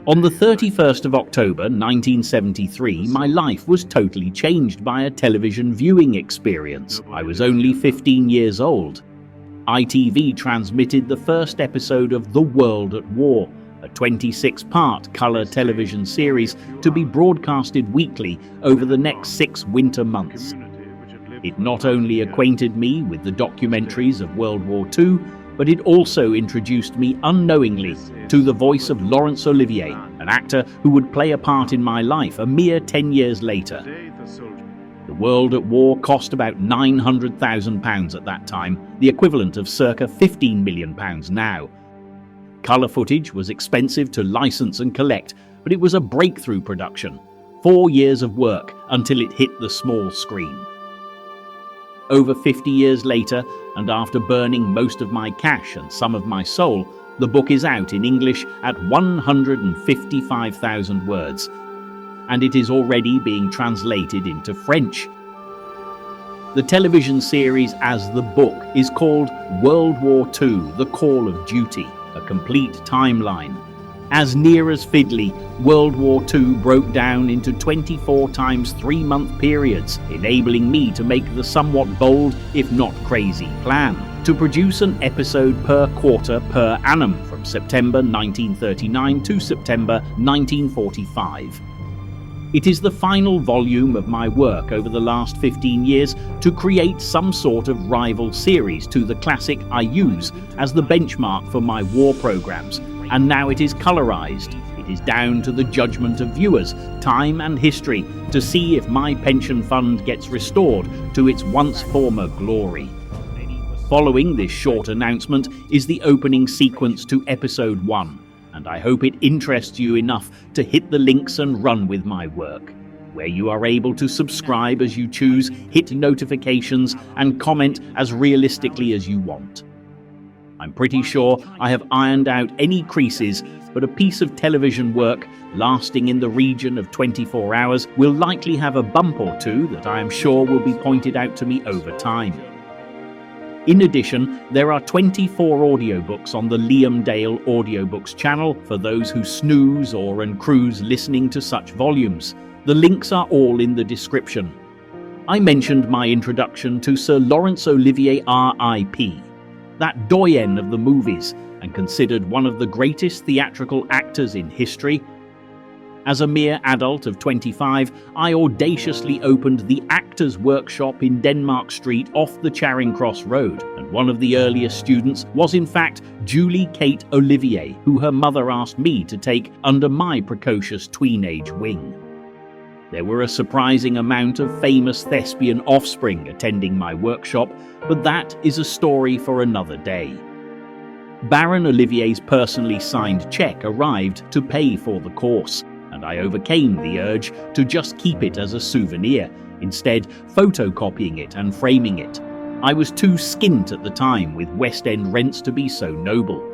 On the 31st of October 1973, my life was totally changed by a television viewing experience. I was only 15 years old. ITV transmitted the first episode of The World at War, a 26-part colour television series to be broadcasted weekly over the next 6 winter months. It not only acquainted me with the documentaries of World War II, but it also introduced me unknowingly to the voice of Laurence Olivier, an actor who would play a part in my life a mere 10 years later. The World at War cost about £900,000 at that time, the equivalent of circa £15 million now. Colour footage was expensive to license and collect, but it was a breakthrough production. 4 years of work until it hit the small screen. Over 50 years later, and after burning most of my cash and some of my soul, the book is out in English at 155,000 words, and it is already being translated into French. The television series as the book is called World War II: The Call of Duty, a complete timeline. As near as fiddly, World War II broke down into 24 times 3-month periods, enabling me to make the somewhat bold, if not crazy, plan to produce an episode per quarter per annum from September 1939 to September 1945. It is the final volume of my work over the last 15 years to create some sort of rival series to the classic I use as the benchmark for my war programs, and now it is colorized. It is down to the judgment of viewers, time and history, to see if my pension fund gets restored to its once former glory. Following this short announcement is the opening sequence to episode 1. And I hope it interests you enough to hit the links and run with my work, where you are able to subscribe as you choose, hit notifications, and comment as realistically as you want. I'm pretty sure I have ironed out any creases, but a piece of television work lasting in the region of 24 hours will likely have a bump or two that I am sure will be pointed out to me over time. In addition, there are 24 audiobooks on the Liam Dale Audiobooks channel for those who snooze or cruise listening to such volumes. The links are all in the description. I mentioned my introduction to Sir Laurence Olivier R.I.P., that doyen of the movies and considered one of the greatest theatrical actors in history. As a mere adult of 25, I audaciously opened the Actors' Workshop in Denmark Street off the Charing Cross Road, and one of the earliest students was in fact Julie Kate Olivier, who her mother asked me to take under my precocious tween-age wing. There were a surprising amount of famous thespian offspring attending my workshop, but that is a story for another day. Baron Olivier's personally signed cheque arrived to pay for the course, and I overcame the urge to just keep it as a souvenir, instead photocopying it and framing it. I was too skint at the time with West End rents to be so noble.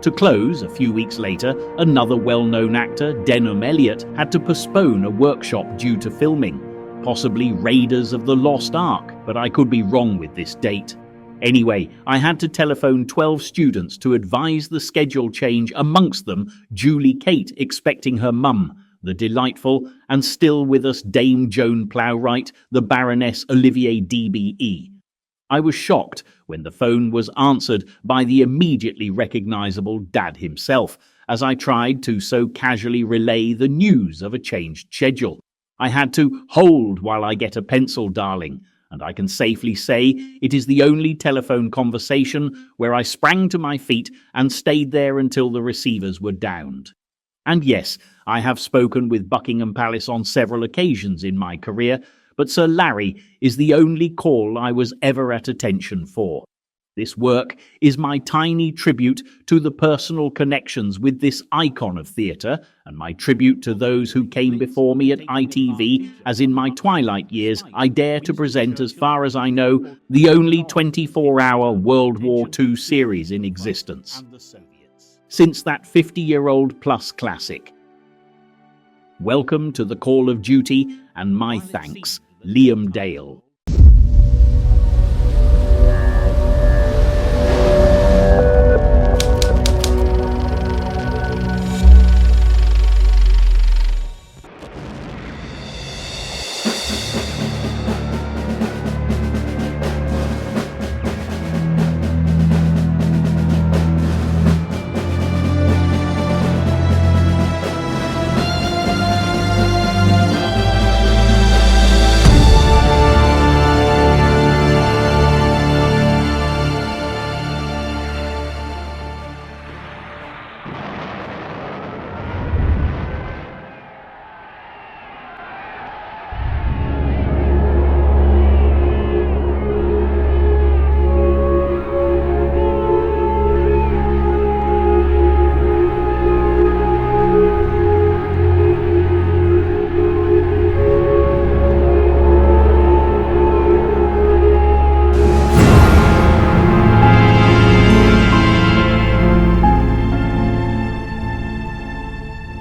To close, a few weeks later, another well-known actor, Denham Elliott, had to postpone a workshop due to filming, possibly Raiders of the Lost Ark, but I could be wrong with this date. Anyway, I had to telephone 12 students to advise the schedule change, amongst them Julie Kate expecting her mum, the delightful and still with us Dame Joan Plowright, the Baroness Olivier DBE. I was shocked when the phone was answered by the immediately recognisable Dad himself, as I tried to so casually relay the news of a changed schedule. I had to hold while I get a pencil, darling, and I can safely say it is the only telephone conversation where I sprang to my feet and stayed there until the receivers were downed. And yes, I have spoken with Buckingham Palace on several occasions in my career, but Sir Larry is the only call I was ever at attention for. This work is my tiny tribute to the personal connections with this icon of theatre, and my tribute to those who came before me at ITV, as in my twilight years I dare to present, as far as I know, the only 24-hour World War II series in existence. Since that 50-year-old plus classic. Welcome to the Call of Duty, and my thanks, Liam Dale.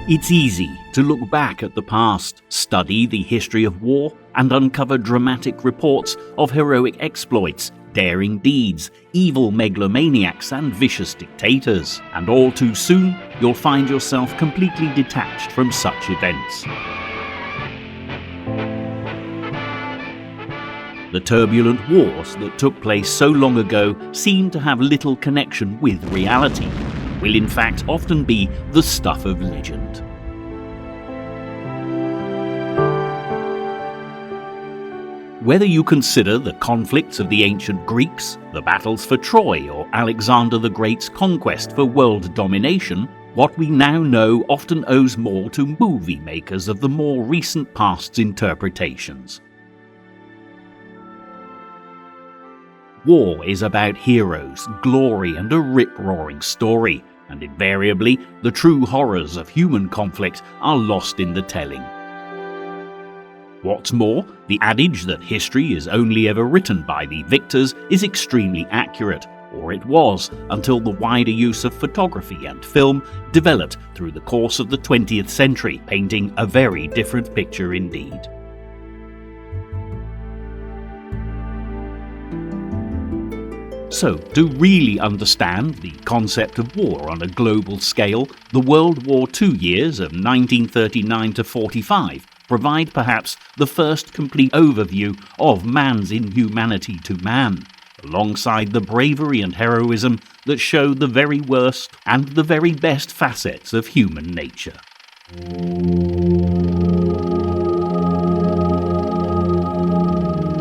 It's easy to look back at the past, study the history of war, and uncover dramatic reports of heroic exploits, daring deeds, evil megalomaniacs, and vicious dictators. And all too soon, you'll find yourself completely detached from such events. The turbulent wars that took place so long ago seem to have little connection with reality, will in fact often be the stuff of legend. Whether you consider the conflicts of the ancient Greeks, the battles for Troy, or Alexander the Great's conquest for world domination, what we now know often owes more to movie makers of the more recent past's interpretations. War is about heroes, glory, and a rip-roaring story, and invariably the true horrors of human conflict are lost in the telling. What's more, the adage that history is only ever written by the victors is extremely accurate, or it was, until the wider use of photography and film developed through the course of the 20th century, painting a very different picture indeed. So, to really understand the concept of war on a global scale, the World War II years of 1939 to 45 provide perhaps the first complete overview of man's inhumanity to man, alongside the bravery and heroism that show the very worst and the very best facets of human nature.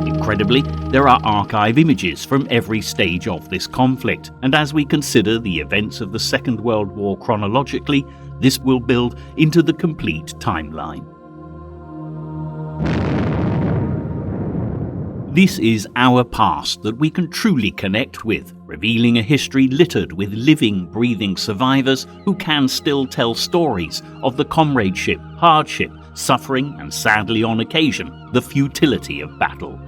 Incredibly, there are archive images from every stage of this conflict, and as we consider the events of the Second World War chronologically, this will build into the complete timeline. This is our past that we can truly connect with, revealing a history littered with living, breathing survivors who can still tell stories of the comradeship, hardship, suffering, and sadly on occasion, the futility of battle.